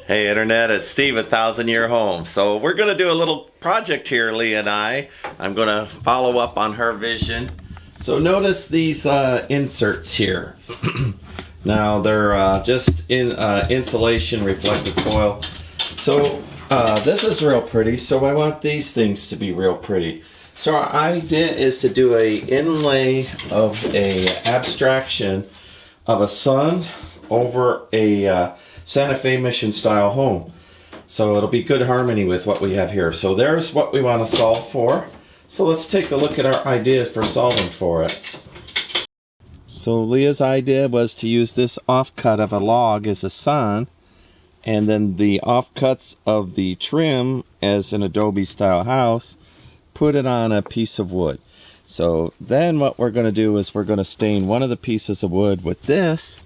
Hey Internet, it's Steve at 1000 Year Home. So we're going to do a little project here, Leah and I. I'm going to follow up on her vision. So notice these inserts here. Now they're just in insulation reflective foil. So this is real pretty, so I want these things to be real pretty. So our idea is to do a inlay of a abstraction of a sun over a Santa Fe mission style home. So it'll be good harmony with what we have here. So there's what we want to solve for. So let's take a look at our ideas for solving for it. So Leah's idea was to use this offcut of a log as a sun, and then the offcuts of the trim as an adobe style house, put it on a piece of wood. So then what we're going to do is we're going to stain one of the pieces of wood with this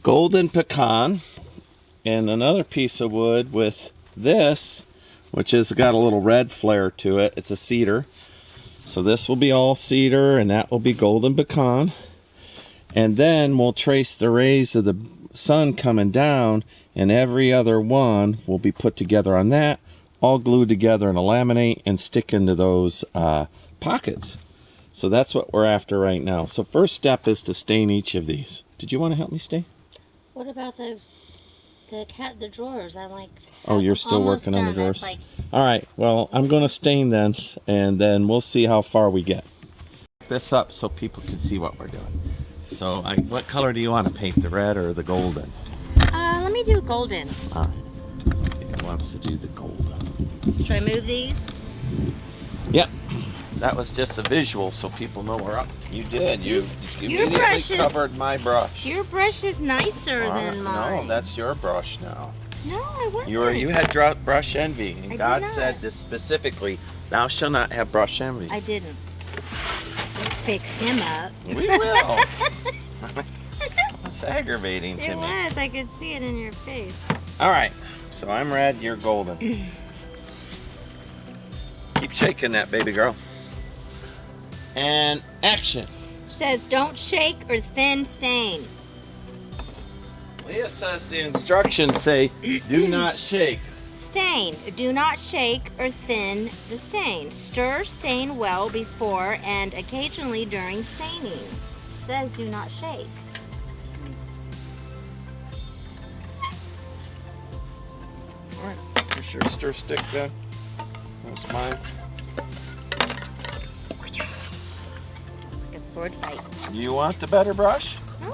golden pecan, and another piece of wood with this, which has got a little red flare to it. It's a cedar. So this will be all cedar, and that will be golden pecan. And then we'll trace the rays of the sun coming down, and every other one will be put together on that, all glued together in a laminate and stick into those pockets. So that's what we're after right now. So first step is to stain each of these. Did you want to help me stain? What about the drawers? I like. Oh, you're still working on the drawers? Like... All right, well, I'm going to stain them, and then we'll see how far we get. This up so people can see what we're doing. So what color do you want to paint, the red or the golden? Let me do golden. All right. It wants to do the golden. Should I move these? Yep. That was just a visual so people know we're up. You did. You immediately covered my brush. Your brush is nicer than mine. No, that's your brush now. No, I wasn't. You had brush envy. And God said this specifically, thou shalt not have brush envy. I didn't. Let's fix him up. We will. It's aggravating to me. It was. I could see it in your face. All right. So I'm red, you're golden. Keep shaking that, baby girl. And action. Says don't shake or thin stain. Leah says the instructions say do not shake. Stain. Do not shake or thin the stain. Stir stain well before and occasionally during staining. Says do not shake. All right. Here's your stir stick then. That's mine. Sword fight. You want the better brush? No,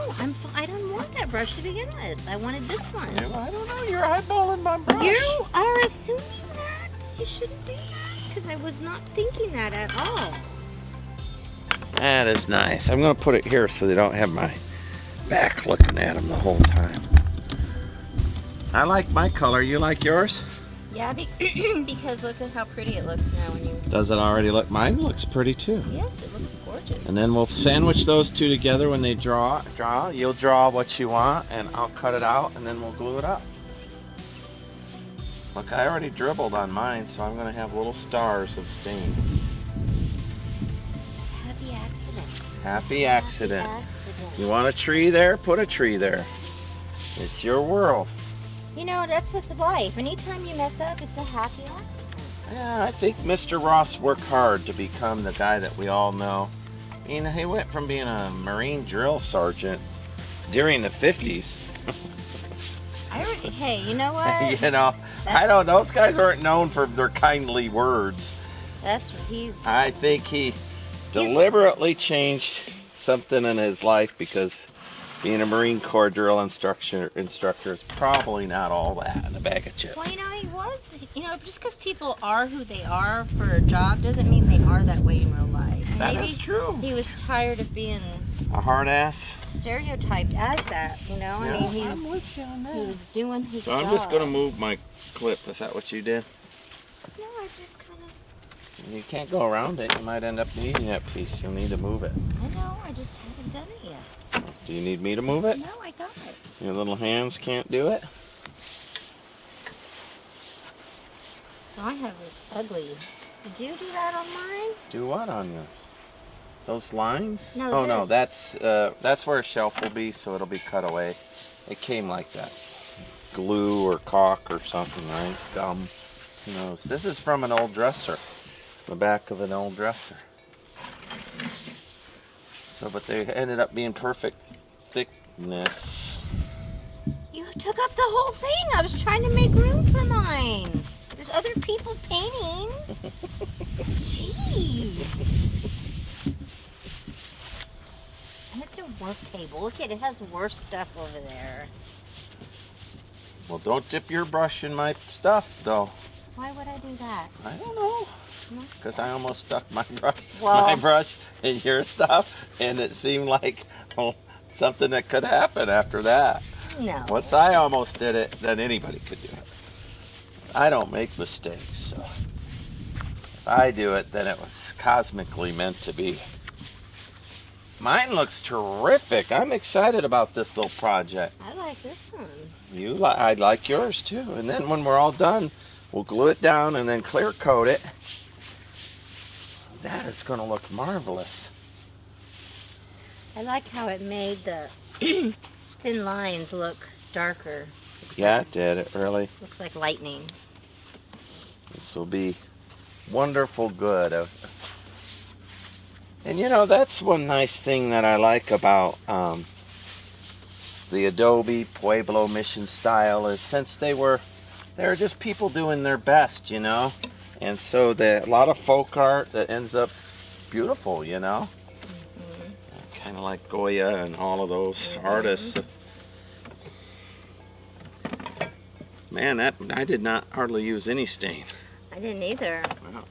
I don't want that brush to begin with. I wanted this one. I don't know. You're eyeballing my brush. You are assuming that. You shouldn't be, because I was not thinking that at all. That is nice. I'm going to put it here so they don't have my back looking at them the whole time. I like my color. You like yours? Yeah, because look at how pretty it looks now when you... Does it already look? Mine looks pretty too. Yes, it looks gorgeous. And then we'll sandwich those two together when they draw. You'll draw what you want, and I'll cut it out, and then we'll glue it up. Look, I already dribbled on mine, so I'm going to have little stars of stain. Happy accident. Happy accident. You want a tree there? Put a tree there. It's your world. You know, that's with life. Anytime you mess up, it's a happy accident. Yeah, I think Mr. Ross worked hard to become the guy that we all know. You know, he went from being a Marine drill sergeant during the 50s. Hey, you know what? You know, those guys aren't known for their kindly words. That's what he's... I think he deliberately changed something in his life, because being a Marine Corps drill instructor is probably not all that in a bag of chips. Well, you know, he was, just because people are who they are for a job doesn't mean they are that way in real life. And that is true. He was tired of being a hard ass. Stereotyped as that, you know? Yeah, I mean, I'm with you on that. He was doing his job. So I'm just going to move my clip. Is that what you did? No, I just kind of... You can't go around it. You might end up needing that piece. You'll need to move it. I know, I just haven't done it yet. Do you need me to move it? No, I got it. Your little hands can't do it? So I have this ugly... Did you do that on mine? Do what on yours? Those lines? No, oh no, that's where a shelf will be, so it'll be cut away. It came like that. glue or caulk or something, right? Gum. Who knows? This is from an old dresser. The back of an old dresser. So, but they ended up being perfect thickness. You took up the whole thing. I was trying to make room for mine. There's other people painting. Jeez. And it's a work table. Look at it. It has worse stuff over there. Well, don't dip your brush in my stuff, though. Why would I do that? I don't know. Because I almost stuck my Well, brush in your stuff, and it seemed like something that could happen after that. no. Once I almost did it, then anybody could do it. I don't make mistakes, so if I do it, then it was cosmically meant to be. Mine looks terrific. I'm excited about this little project. I like this one. I'd like yours too. And then when we're all done, we'll glue it down and then clear coat it. That is going to look marvelous. I like how it made the thin lines look darker. Yeah, it did. It really. Looks like lightning. This will be wonderful good. And you know, that's one nice thing that I like about the Adobe Pueblo Mission style is since they're just people doing their best, you know. And so a lot of folk art that ends up beautiful, you know. Mm-hmm. Kind of like Goya and all of those artists. Man, I did not hardly use any stain. I didn't either. Wow.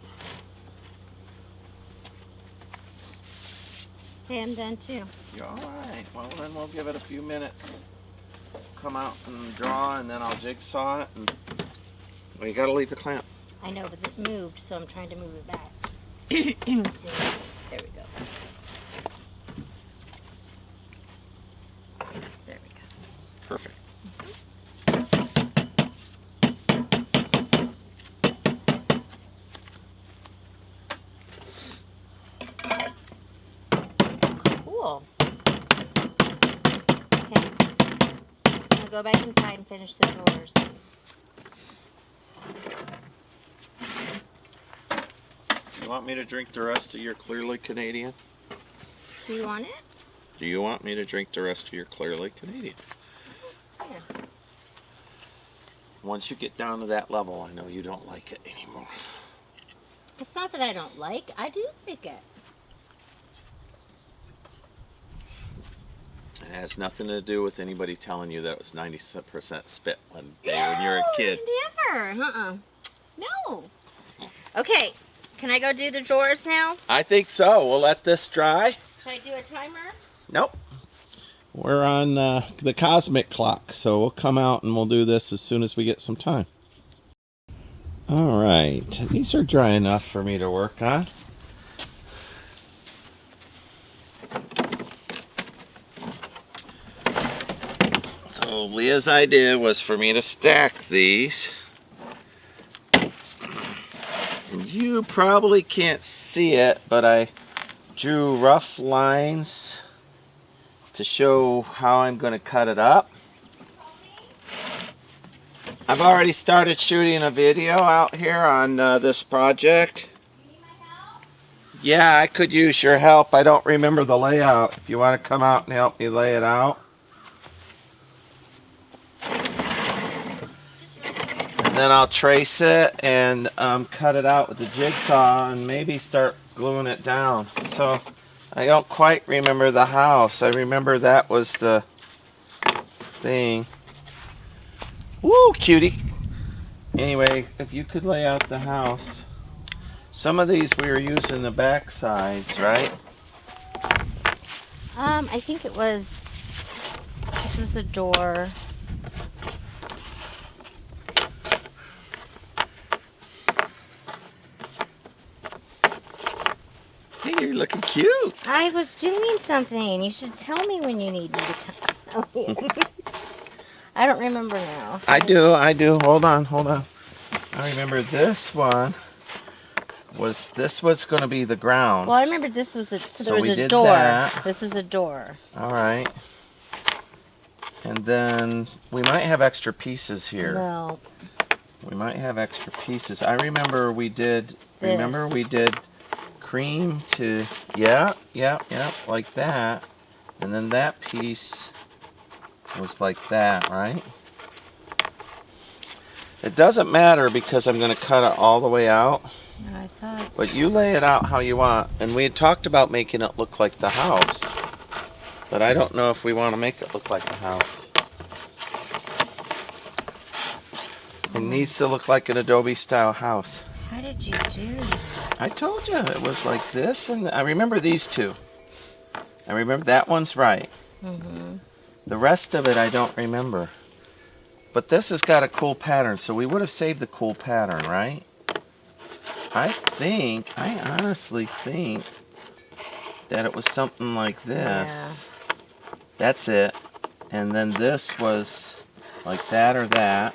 Okay, I'm done too. You're all right. Well, then we'll give it a few minutes. Come out and draw, and then I'll jigsaw it. And well, you got to leave the clamp. I know, but it moved, so I'm trying to move it back. See, there we go. There we go. Perfect. Cool. Okay. I'm gonna go back inside and finish the drawers. You want me to drink the rest of your Clearly Canadian? Do you want it? Do you want me to drink the rest of your Clearly Canadian? Yeah. Once you get down to that level, I know you don't like it anymore. It's not that I don't like. I do like it. It has nothing to do with anybody telling you that it was 90% spit one day when you were a kid. Never. No. Okay. Can I go do the drawers now? I think so. We'll let this dry. Should I do a timer? Nope. We're on the cosmic clock, so we'll come out and we'll do this as soon as we get some time. All right. These are dry enough for me to work on. So Leah's idea was for me to stack these. And you probably can't see it, but I drew rough lines to show how I'm going to cut it up. I've already started shooting a video out here on this project. Yeah, I could use your help. I don't remember the layout. If you want to come out and help me lay it out. And then I'll trace it and cut it out with the jigsaw and maybe start gluing it down. So I don't quite remember the house. I remember that was the thing. Woo, cutie. Anyway, if you could lay out the house. Some of these we were using the back sides, right? I think it was, this was a door. Hey, you're looking cute. I was doing something. You should tell me when you need me to come. Oh, yeah. I don't remember now. I do. Hold on. I remember this one. This was going to be the ground. Well, I remember this was the, so there was we a did door. that. This was a door. All right. And then we might have extra pieces here. No. We might have extra pieces. I remember we did. Remember we did cream to. Yeah, like that. And then that piece was like that, right? It doesn't matter because I'm going to cut it all the way out. I thought. But you lay it out how you want. And we had talked about making it look like the house. But I don't know if we want to make it look like the house. It needs to look like an Adobe style house. How did you do that? I told you it was like this, and I remember these two. I remember that one's right. Mm-hmm. The rest of it I don't remember. But this has got a cool pattern, so we would have saved the cool pattern, right? I honestly think that it was something like this. Yeah. That's it. And then this was like that or that.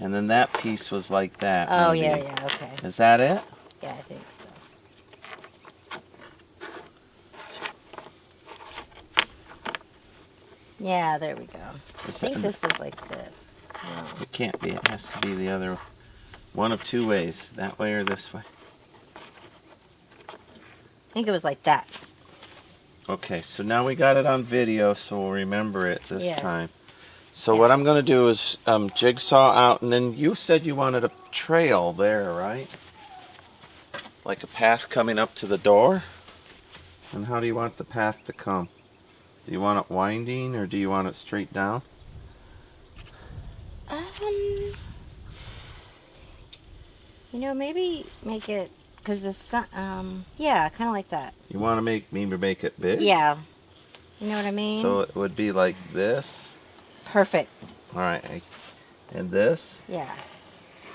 And then that piece was like that. Oh, maybe. yeah, okay. Is that it? Yeah, I think so. Yeah, there we go. I think this is like this. No. It can't be. It has to be the other one of two ways. That way or this way. I think it was like that. Okay, so now we got it on video, so we'll remember it this Yes. time. So what I'm going to do is jigsaw out, and then you said you wanted a trail there, right? Like a path coming up to the door? And how do you want the path to come? Do you want it winding, or do you want it straight down? You know, maybe make it, because the sun, yeah, kind of like that. You want to make it big? Yeah. You know what I mean? So it would be like this. Perfect. All right. And this? Yeah.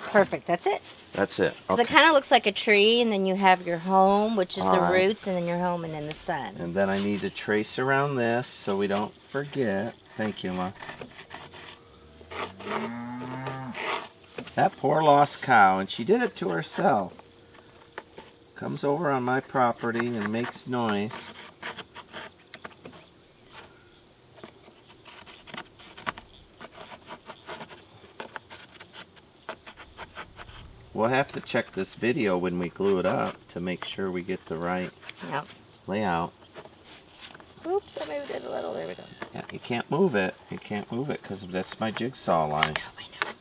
Perfect. That's it. That's it. Because it kind of looks like a tree, and then you have your home, which is the All right. roots, and then your home, and then the sun. And then I need to trace around this so we don't forget. Thank you, Ma. That poor lost cow, and she did it to herself. Comes over on my property and makes noise. We'll have to check this video when we glue it up to make sure we get the right Yep. layout. Oops, I moved it a little. There we go. Yeah, you can't move it. You can't move it because that's my jigsaw line. Oh, I know.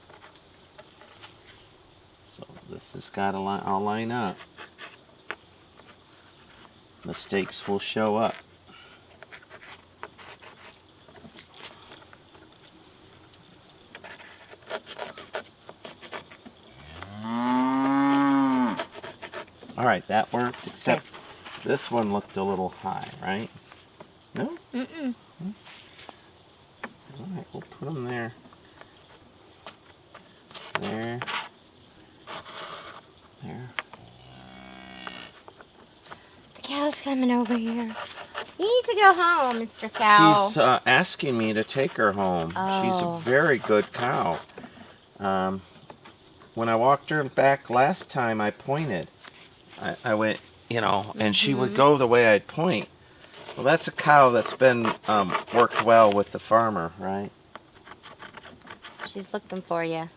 So this has got to all line up. Mistakes will show up. Alright, that worked, except this one looked a little high, right? No? Mm-mm. Alright, we'll put them there. There. There. The cow's coming over here. You need to go home, Mr. Cow. She's asking me to take her home. She's Oh. a very good cow. When I walked her back last time, I pointed. I went, you know, and she would go the way I'd point. Well, that's a cow that's been worked well with the farmer, right? She's looking for you.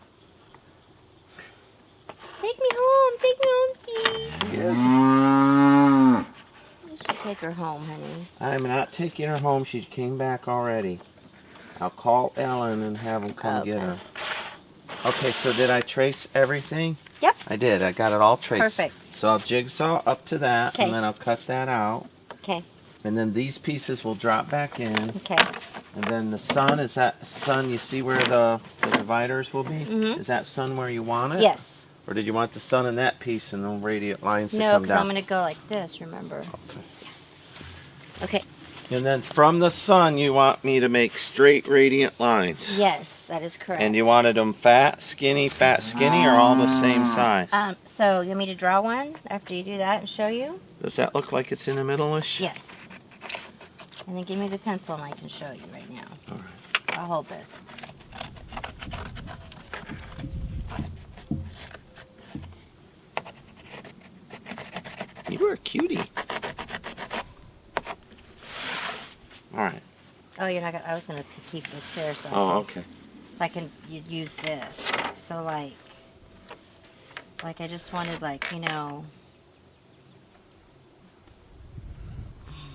Take me home. Take me home, please. She is. You should take her home, honey. I'm not taking her home. She came back already. I'll call Ellen and have them come get her. Okay, so did I trace everything? Yep. I did. I got it all traced. Perfect. So I'll jigsaw up to that, Okay. and then I'll cut that out. Okay. And then these pieces will drop back in. Okay. And then the sun, is that sun, you see where the dividers will be? Mhm. Is that sun where you want it? Yes. Or did you want the sun in that piece and the radiant lines to No, come because down? I'm going to go like this, remember? Okay. And then from the sun, you want me to make straight radiant lines. Yes, that is correct. And you wanted them fat, skinny, or all the same size? So you want me to draw one after you do that and show you? Does that look like it's in the middle-ish? Yes. And then give me the pencil and I can show you right now. All right. I'll hold this. You were a cutie. All right. Oh you're not gonna. I was gonna keep this here, so Oh, okay. I can use this. So like I just wanted like, you know.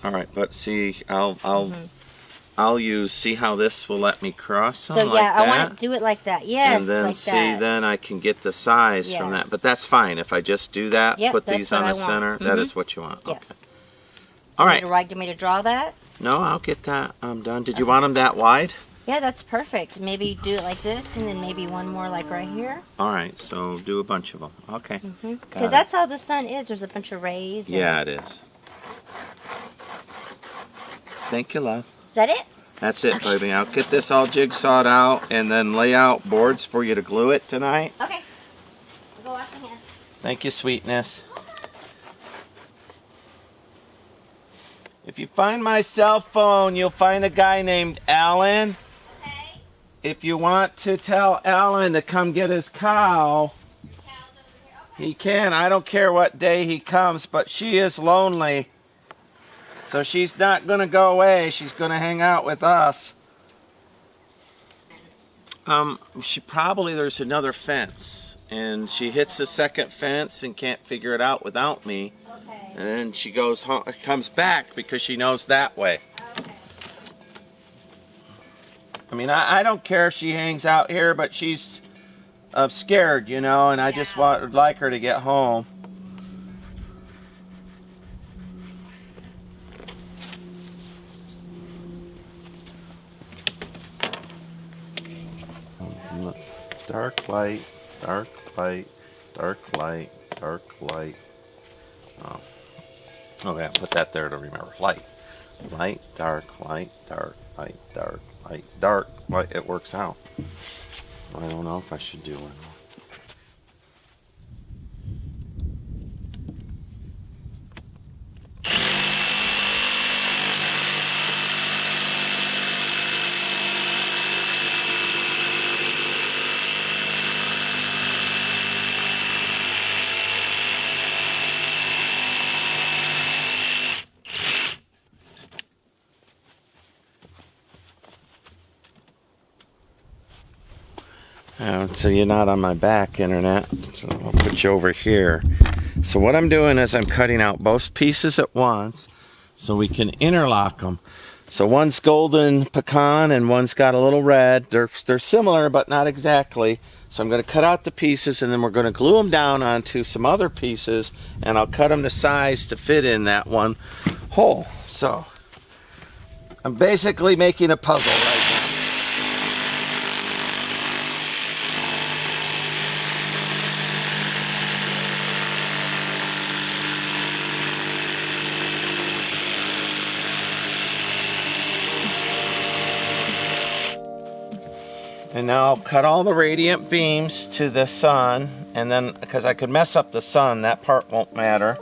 All right, but see, I'll use. See how this will let me cross some So like yeah, that? I want to do it like that. Yes, and then like see, that. then I can get the size from Yes. that. But that's fine if I just do that. Yep, put that's these what on I the want. center. That is what you want. Yes. Okay. All right. Do you want me to draw that? No, I'll get that. I'm done. Did you want them that wide? Yeah, that's perfect. Maybe do it like this, and then maybe one more like right here. All right. So do a bunch of them. Okay. Because that's how the sun is. There's a bunch of rays. Yeah, it is. Thank you, love. Is that it? That's it, Okay. baby. I'll get this all jigsawed out and then lay out boards for you to glue it tonight. Okay. I'll go wash my hands. Thank you, sweetness. If you find my cell phone, you'll find a guy named Alan. Okay. If you want to tell Alan to come get his cow, Cows over here. Okay. he can. I don't care what day he comes, but she is lonely. So she's not going to go away. She's going to hang out with us. There's another fence. And she hits the second fence and can't figure it out without me. Okay. And then she goes home, comes back because she knows that way. Okay. I mean, I don't care if she hangs out here, but she's scared, you know, and I just would like her to get home. Dark light, dark light, dark light, dark light. Oh, okay, put that there to remember. Light, light, dark, light, dark, light, dark, light, dark, light. It works out. I don't know if I should do one. So you're not on my back, internet. So I'll put you over here. So what I'm doing is I'm cutting out both pieces at once so we can interlock them. So one's golden pecan and one's got a little red. They're similar, but not exactly. So I'm going to cut out the pieces and then we're going to glue them down onto some other pieces, and I'll cut them to size to fit in that one hole. So I'm basically making a puzzle right now. And now I'll cut all the radiant beams to the sun, and then, because I could mess up the sun, that part won't matter.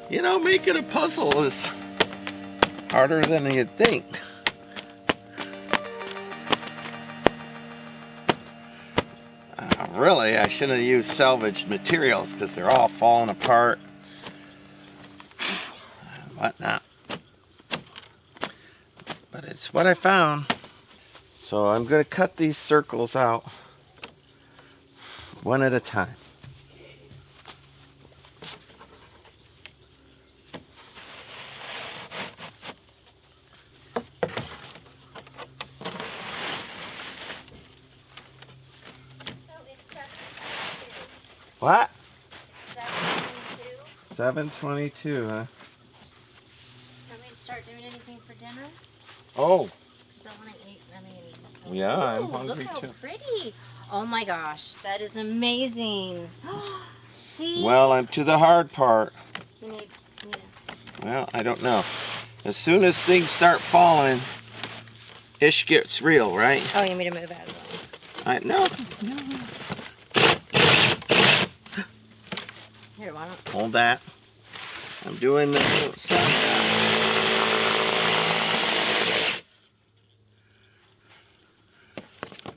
You know, making a puzzle is harder than you'd think. Really, I shouldn't have used salvaged materials because they're all falling apart and whatnot. But it's what I found. So I'm going to cut these circles out one at a time. What? 7:22, huh? Want me to start doing anything for dinner? Oh, Because I want to eat. yeah, I'm Ooh, hungry look how too. pretty. Oh my gosh, that is amazing. See? Well, I'm to the hard part. You need. Well, I don't know. As soon as things start falling, ish gets real, right? Oh, you want me to move out of the way? No. Here, why don't. Hold that. I'm doing the sun.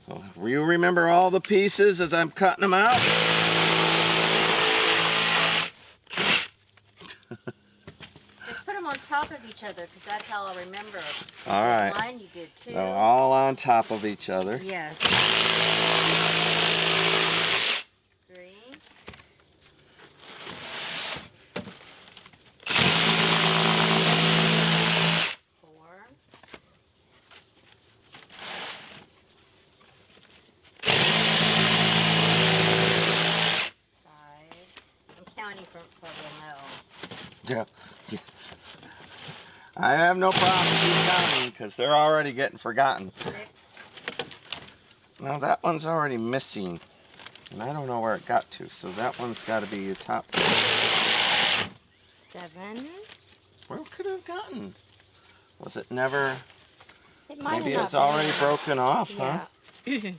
So, you remember all the pieces as I'm cutting them out? Just put them on top of each other because that's how I'll remember. All right. One, you did two. So all on top of each other. Yes. 3. 4. 5. I'm counting from so we'll know. Yeah. I have no problem keep counting because they're already getting forgotten. 6. Now that one's already missing. And I don't know where it got to, so that one's got to be your top. 7. Where could it have gotten? Was it never? It might Maybe have it's not been. already broken off, huh? Yeah.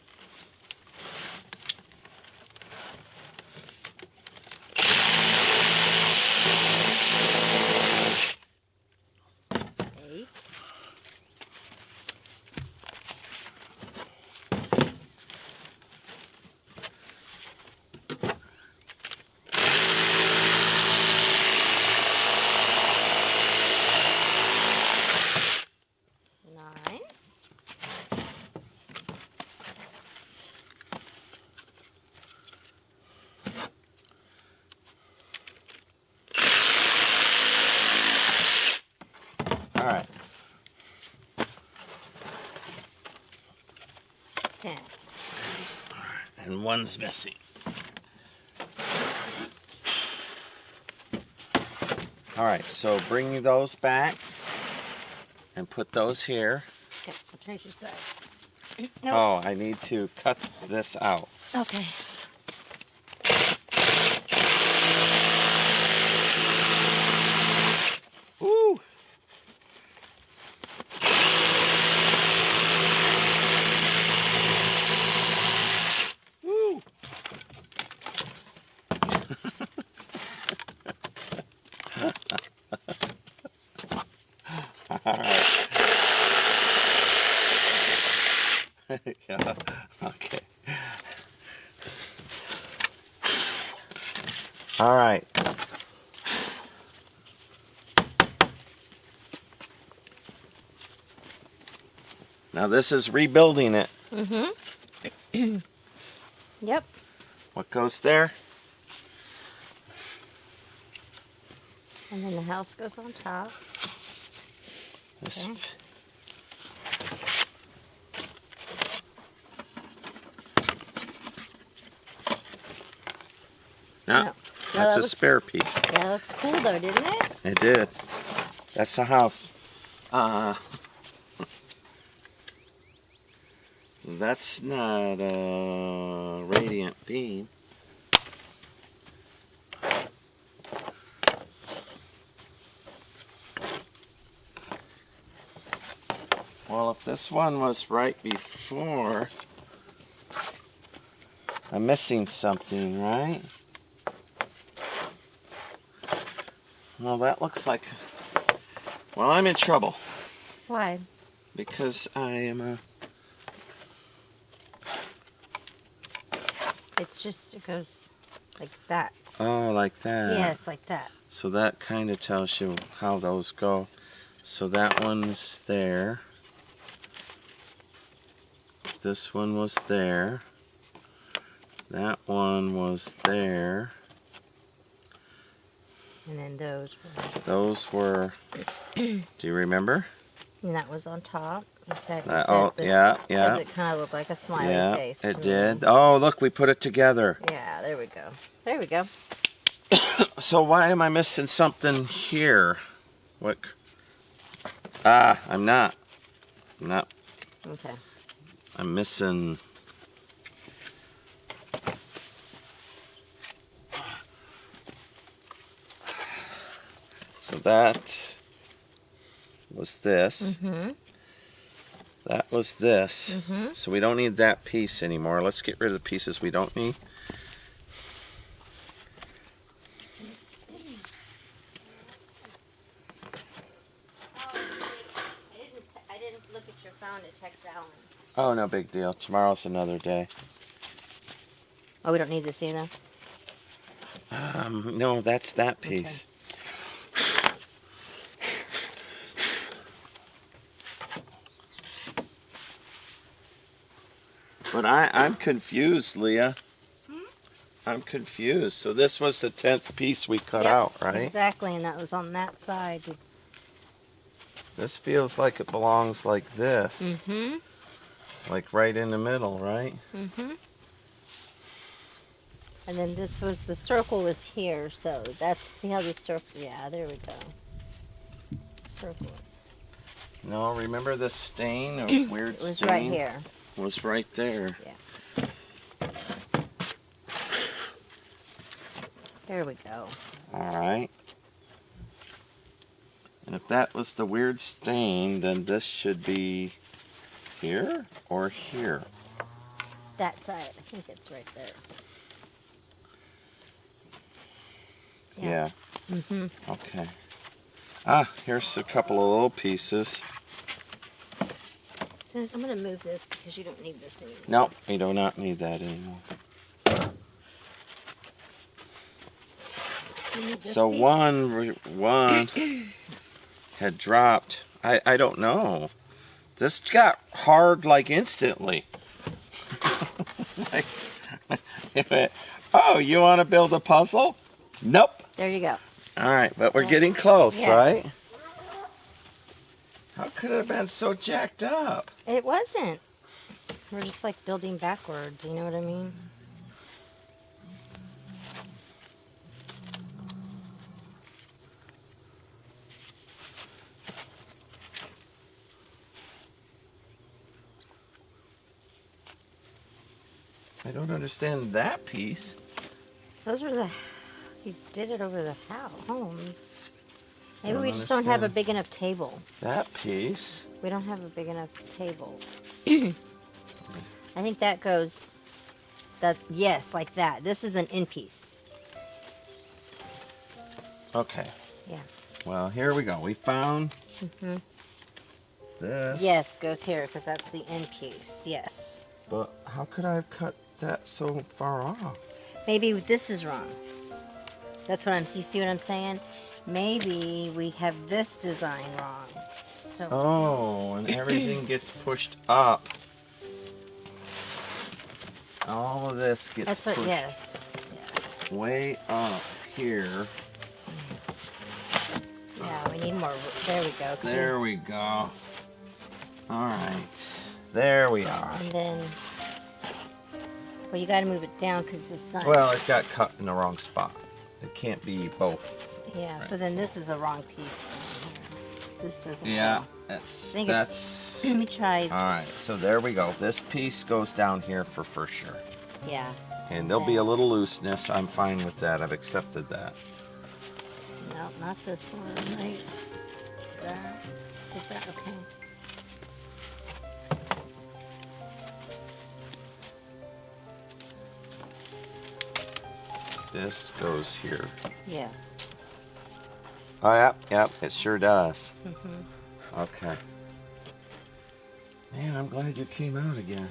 8. 9. 10. And one's missing. All right, so bring those back and put those here. Okay, I'll change your size. Oh, I need to cut this out. Okay. Woo! Woo! All right. Yeah, okay. All right. Now this is rebuilding it. Mm-hmm. Yep. What goes there? And then the house goes on top. This. Okay. No, No, that's that a looks- spare piece. Yeah, it looks cool though, didn't it? It did. That's the house. That's not a radiant beam. Well, if this one was right before, I'm missing something, right? Well, that looks like... Well, I'm in trouble. Why? Because I am a... It's just, it goes like that. Oh, like that. Yes, like that. So that kind of tells you how those go. So that one's there. This one was there. That one was there. And then those were... Those were... Do you remember? And that was on top. You said, Oh, yeah, yeah. Does it kind of look like a smiley Yeah, face? it to did. me? Oh, look, we put it together. Yeah, there we go. There we go. So why am I missing something here? What? Ah, I'm not. Okay. I'm missing... So that was this. Mm-hmm. That was this. Mm-hmm. So we don't need that piece anymore. Let's get rid of the pieces we don't need. I didn't look at your phone to text Alan. Oh, no big deal. Tomorrow's another day. Oh, we don't need this either? No, that's that piece. But I'm confused, Leah. I'm confused. So this was the 10th piece we cut out, right? Exactly, and that was on that side. This feels like it belongs like this. Mm-hmm. Like right in the middle, right? Mm-hmm. And then this was, the circle was here, so that's, see how the circle, yeah, there we go. Circle. No, remember the stain, a weird It was stain? right here. Was right there. Yeah. There we go. Alright. And if that was the weird stain, then this should be here or here? That side, I think it's right there. Yeah. Mm-hmm. Okay. Ah, here's a couple of little pieces. So I'm going to move this because you don't need this anymore. Nope, we do not need that anymore. You need this So piece? one had dropped. I don't know. This got hard like instantly. Oh, you want to build a puzzle? Nope. There you go. All right, but we're getting close, Yes. right? How could it have been so jacked up? It wasn't. We're just like building backwards, you know what I mean? I don't understand that piece. Those were the, you did it over the homes. Maybe don't we just don't have a understand. big enough table. That piece. We don't have a big enough table. I think that goes, that, yes, like that. This is an in piece. Okay. Yeah. Well, here we go. We found hmm this. Yes, goes here because that's the in piece. Yes. But how could I have cut that so far off? Maybe this is wrong. That's what you see what I'm saying? Maybe we have this design wrong. So Oh, and everything gets pushed up. All of this gets that's what, pushed yes. way up here. Yeah, we need more. There we go. 'cause There we go. All right. There we are. And then, well, you got to move it down because the sun. Well, it got cut in the wrong spot. It can't be both. Yeah. right. So then this is a wrong piece. Down here. This doesn't. Yeah, go. that's think that's. Let me try. All right. So there we go. This piece goes down here for sure. Yeah. And there'll be a little looseness. I'm fine with that. I've accepted that. No, not this one. Right. That. Is that okay? This goes here. Yes. Oh, yep, it sure does. Mhm. Okay. Man, I'm glad you came out again.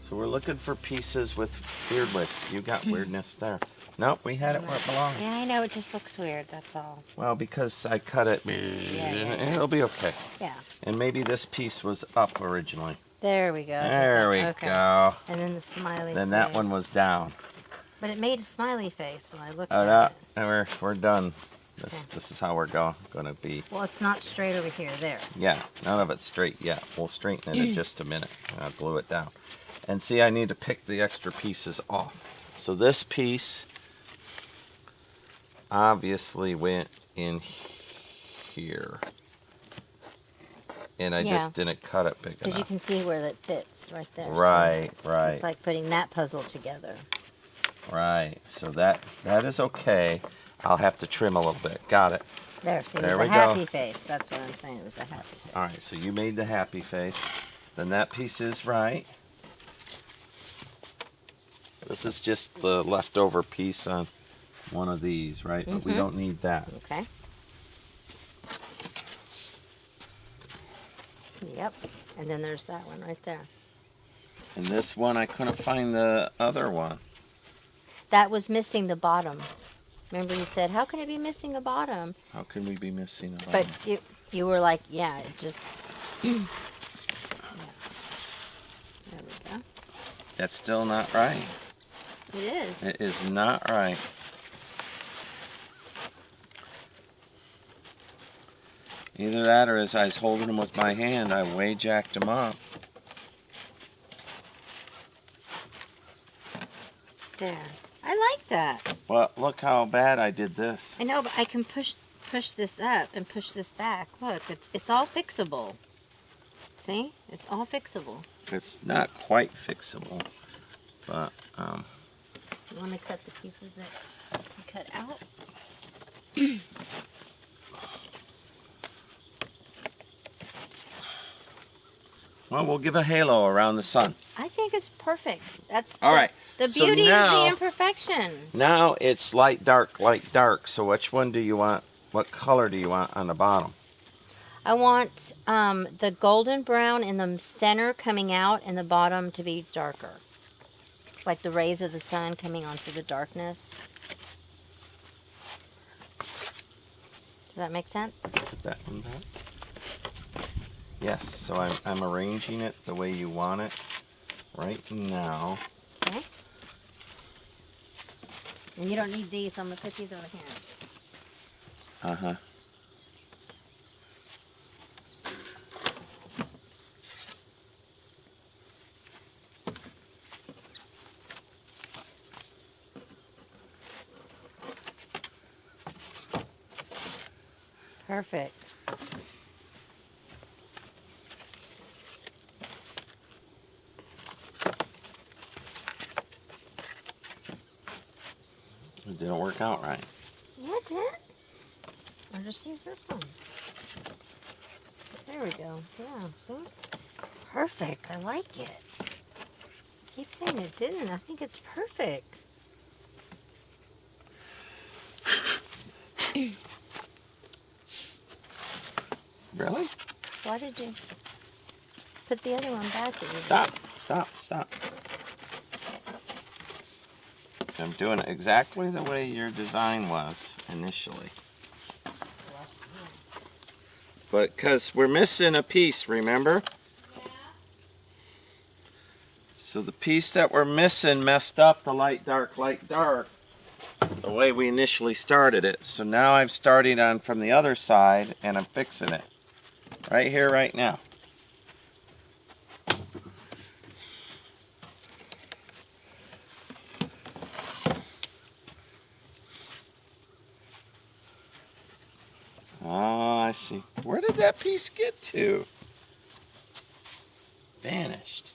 So we're looking for pieces with weirdness. You got weirdness there. Nope, we had it where it belonged. Yeah, I know. It just looks weird. That's all. Well, because I cut it, yeah. it'll be okay. Yeah. And maybe this piece was up originally. There we go. There we go. And then the smiley Then face. that one was down. But it made a smiley face when I looked Oh, at no, it. we're done. Okay. This is how we're gonna be. Well, it's not straight over here. There. Yeah, none of it's straight yet. We'll straighten it in just a minute. And I'll glue it down. And see, I need to pick the extra pieces off. So this piece obviously went in here. And I just didn't cut it big enough. Because you can see where that fits right there. Right, so right. It's like putting that puzzle together. Right, so that is okay. I'll have to trim a little bit. Got it. There, see, There it was we a go. happy face. That's what I'm saying. It was a happy face. All right, so you made the happy face. Then that piece is right. This is just the leftover piece on one of these, right? But we don't need that. Okay. Yep. And then there's that one right there. And this one, I couldn't find the other one. That was missing the bottom. Remember you said, how can it be missing a bottom? How can we be missing a bottom? But you were like, yeah, it just... yeah. There we go. That's still not right. It is. It is not right. Either that or as I was holding them with my hand, I way jacked them up. There. I like that. Well, look how bad I did this. I know, but I can push this up and push this back. Look, it's all fixable. See? It's all fixable. It's not quite fixable, but You want to cut the pieces that you cut out? well, we'll give a halo around the sun. I think it's perfect. That's All right. The So beauty now- is the imperfection. Now it's light, dark. So which one do you want? What color do you want on the bottom? I want the golden brown in the center coming out and the bottom to be darker. Like the rays of the sun coming onto the darkness. Does that make sense? Put that one back. Yes, so I'm arranging it the way you want it right now. Okay. And you don't need these, so I'm going to put these over here. Uh-huh. Perfect. It didn't work out right. Yeah, it did. I'll just use this one. There we go. Yeah, see? Perfect. I like it. I keep saying it didn't. I think it's perfect. Really? Why did you put the other one back? Stop. I'm doing it exactly the way your design was initially. But because we're missing a piece, remember? Yeah. So the piece that we're missing messed up the light, dark, the way we initially started it. So now I'm starting on from the other side and I'm fixing it. Right here, right now. Oh, I see. Where did that piece get to? Vanished.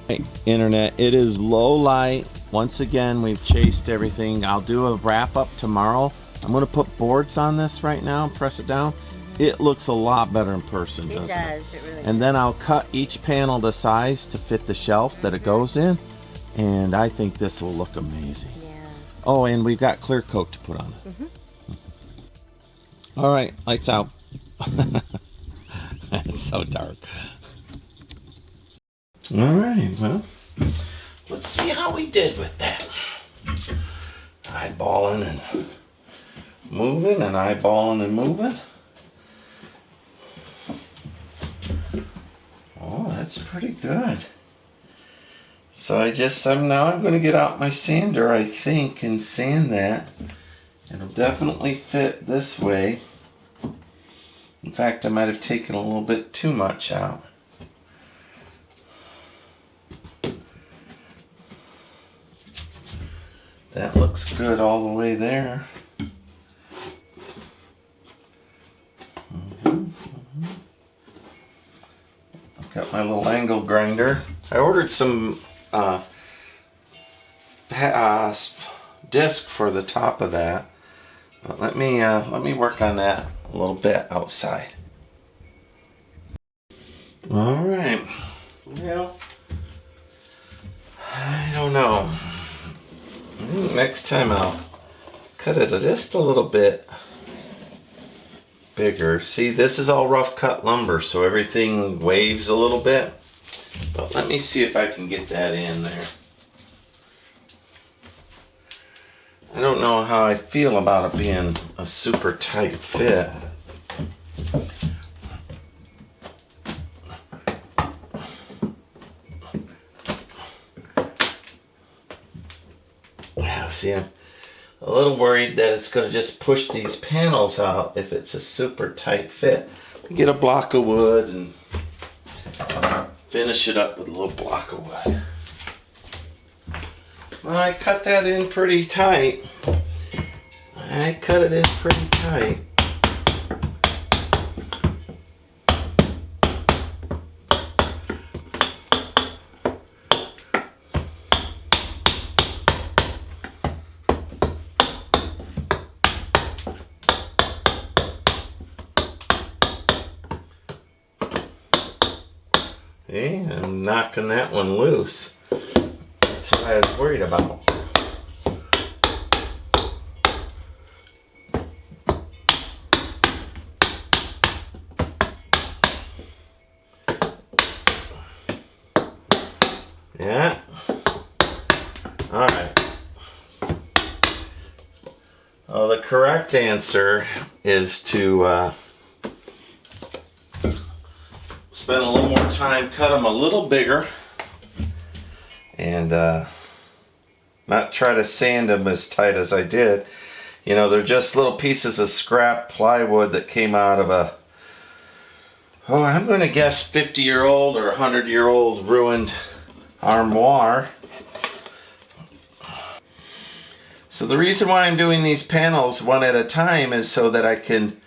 Hey, internet, it is low light. Once again, we've chased everything. I'll do a wrap up tomorrow. I'm going to put boards on this right now and press it down. It looks a lot better in person, doesn't it? It does. It really And then I'll cut each panel to size to fit the shelf that it goes in. And I think this will look amazing. Yeah. Oh, and we've got clear coat to put on it. All right, lights out. It's so dark. All right, well, let's see how we did with that. Eyeballing and moving and eyeballing and moving. Oh, that's pretty good. So I'm going to get out my sander, I think, and sand that. It'll definitely fit this way. In fact, I might have taken a little bit too much out. That looks good all the way there. I've got my little angle grinder. I ordered some disc for the top of that, but let me work on that a little bit outside. All right. Well, I don't know. I think next time I'll cut it just a little bit bigger. See, this is all rough cut lumber, so everything waves a little bit. But let me see if I can get that in there. I don't know how I feel about it being a super tight fit. Yeah, see, I'm a little worried that it's going to just push these panels out if it's a super tight fit. Get a block of wood and finish it up with a little block of wood. Well, I cut that in pretty tight. I cut it in pretty tight. See, I'm knocking that one loose. That's what I was worried about. Yeah. All right. Well, the correct answer is to spend a little more time, cut them a little bigger, and not try to sand them as tight as I did. You know, they're just little pieces of scrap plywood that came out of a, oh, I'm going to guess 50-year-old or 100-year-old ruined armoire. So the reason why I'm doing these panels one at a time is so that I can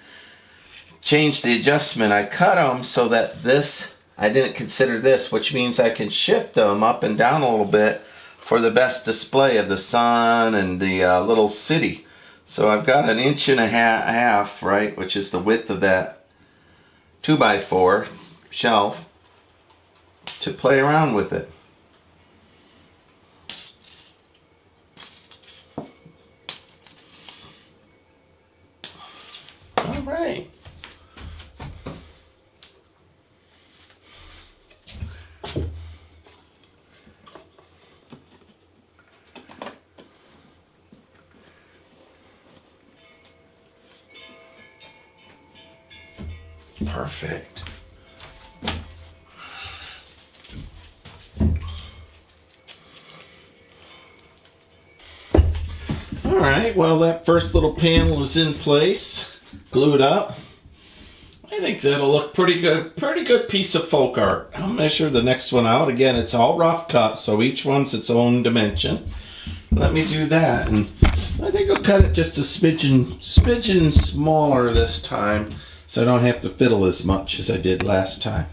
change the adjustment. I cut them so that this, I didn't consider this, which means I can shift them up and down a little bit for the best display of the sun and the little city. So I've got an inch and a half, right, which is the width of that 2x4 shelf to play around with it. All right. Perfect. All right, well, that first little panel is in place, glued up. I think that'll look pretty good. Pretty good piece of folk art. I'll measure the next one out. Again, it's all rough cut, so each one's its own dimension. Let me do that, and I think I'll cut it just a smidgen smaller this time, so I don't have to fiddle as much as I did last time.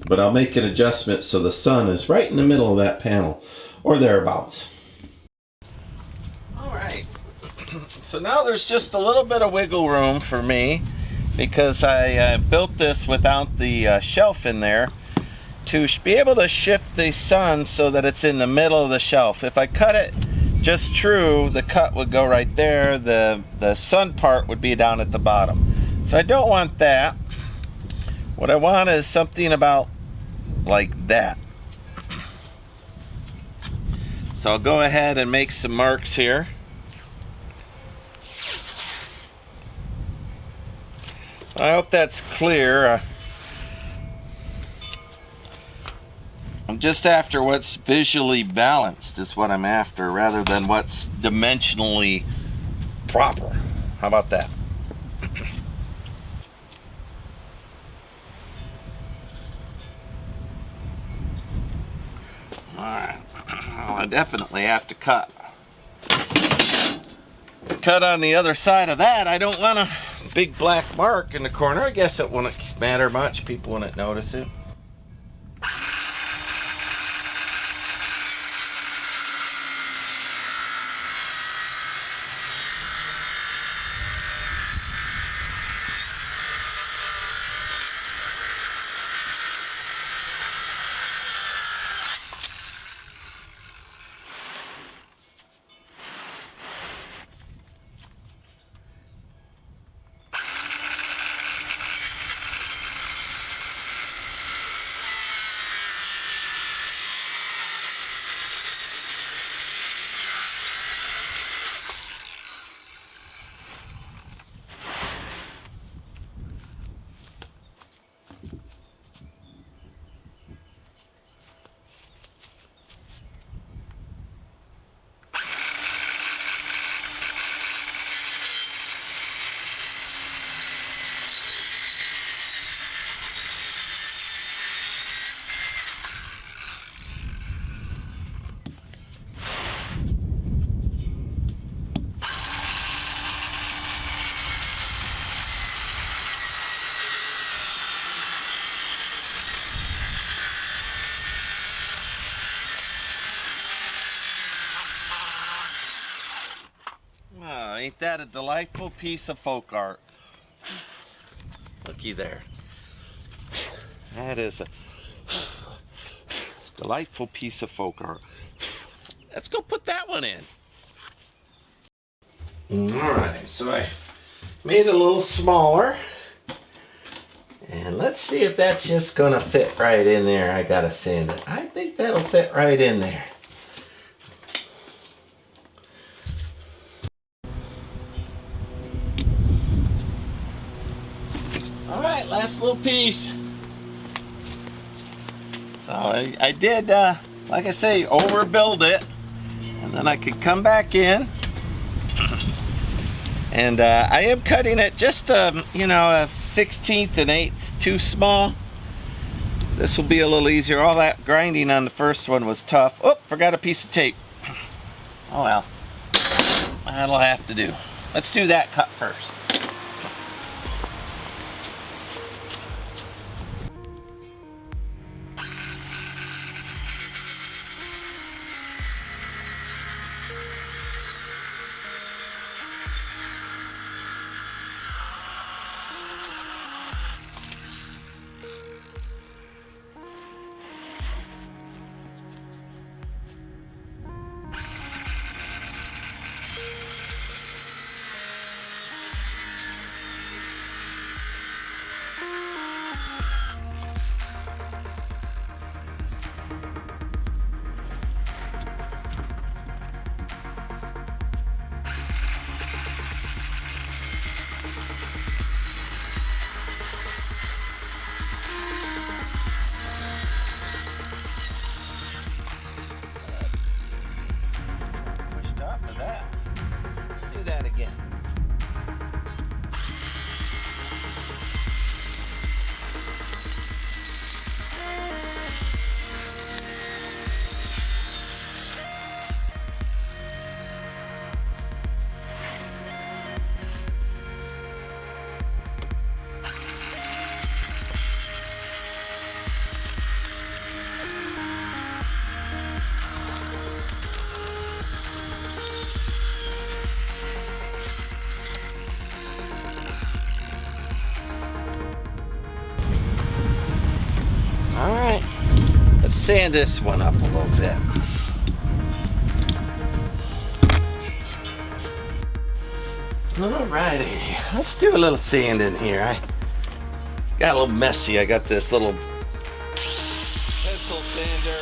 But I'll make an adjustment so the sun is right in the middle of that panel, or thereabouts. Alright, so now there's just a little bit of wiggle room for me, because I built this without the shelf in there, to be able to shift the sun so that it's in the middle of the shelf. If I cut it just true, the cut would go right there, the sun part would be down at the bottom. So I don't want that. What I want is something about like that. So I'll go ahead and make some marks here. I hope that's clear. I'm just after what's visually balanced is what I'm after, rather than what's dimensionally proper. How about that? Alright, well, I definitely have to cut. Cut on the other side of that. I don't want a big black mark in the corner. I guess it wouldn't matter much. People wouldn't notice it. Ain't that a delightful piece of folk art? Looky there. That is a delightful piece of folk art. Let's go put that one in. Alright, so I made it a little smaller. And let's see if that's just gonna fit right in there. I gotta sand it. I think that'll fit right in there. Alright, last little piece. So I did, like I say, overbuild it. And then I could come back in. And I am cutting it just, you know, a 1/16 and 1/8 too small. This will be a little easier. All that grinding on the first one was tough. Oh, forgot a piece of tape. Oh well, that'll have to do. Let's do that cut first. sand this one up a little bit. Alrighty, let's do a little sand in here. I got a little messy. I got this little pencil sander.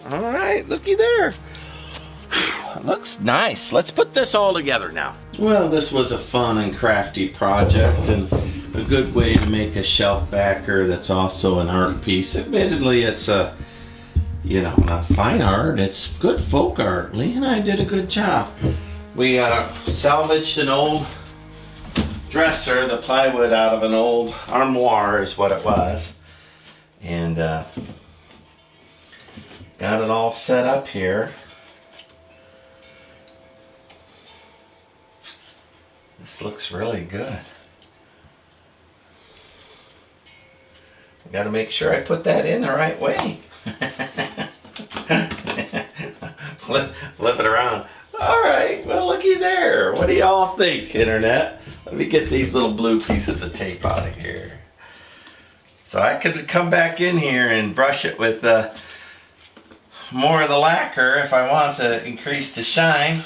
All right, looky there. Looks nice. Let's put this all together now. Well, this was a fun and crafty project and a good way to make a shelf backer that's also an art piece. Admittedly, it's a, you know, not fine art, it's good folk art. Lee and I did a good job. We salvaged an old dresser, the plywood out of an old armoire is what it was. And got it all set up here. This looks really good. I got to make sure I put that in the right way. flip it around. All right, well, looky there. What do y'all think, Internet? Let me get these little blue pieces of tape out of here. So I could come back in here and brush it with more of the lacquer if I want to increase the shine.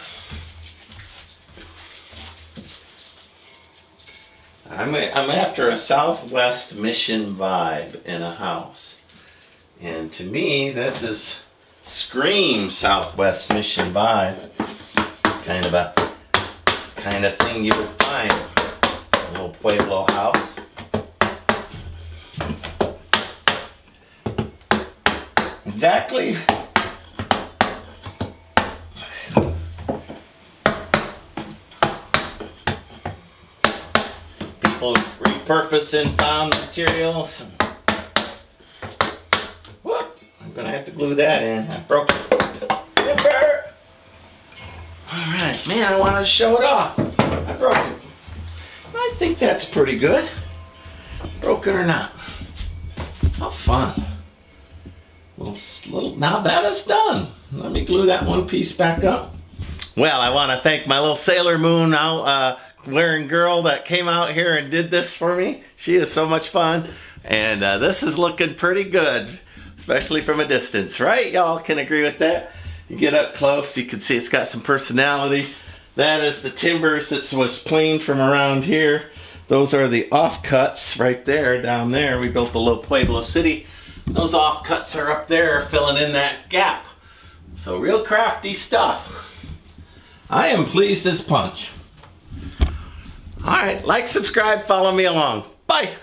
I'm after a Southwest Mission vibe in a house. And to me, this is scream Southwest Mission vibe. Kind of thing you would find in a little Pueblo house. Exactly. People repurposing found materials. Whoop! I'm gonna have to glue that in. I broke it. Alright, man, I wanted to show it off. I broke it. I think that's pretty good. Broken or not. How fun. Now that is done. Let me glue that one piece back up. Well, I want to thank my little Sailor Moon out wearing girl that came out here and did this for me. She is so much fun. And this is looking pretty good, especially from a distance, right? Y'all can agree with that. You get up close, you can see it's got some personality. That is the timbers that was planed from around here. Those are the offcuts right there, down there. We built the little Pueblo City. Those offcuts are up there filling in that gap. So real crafty stuff. I am pleased as punch. Alright, like, subscribe, follow me along. Bye!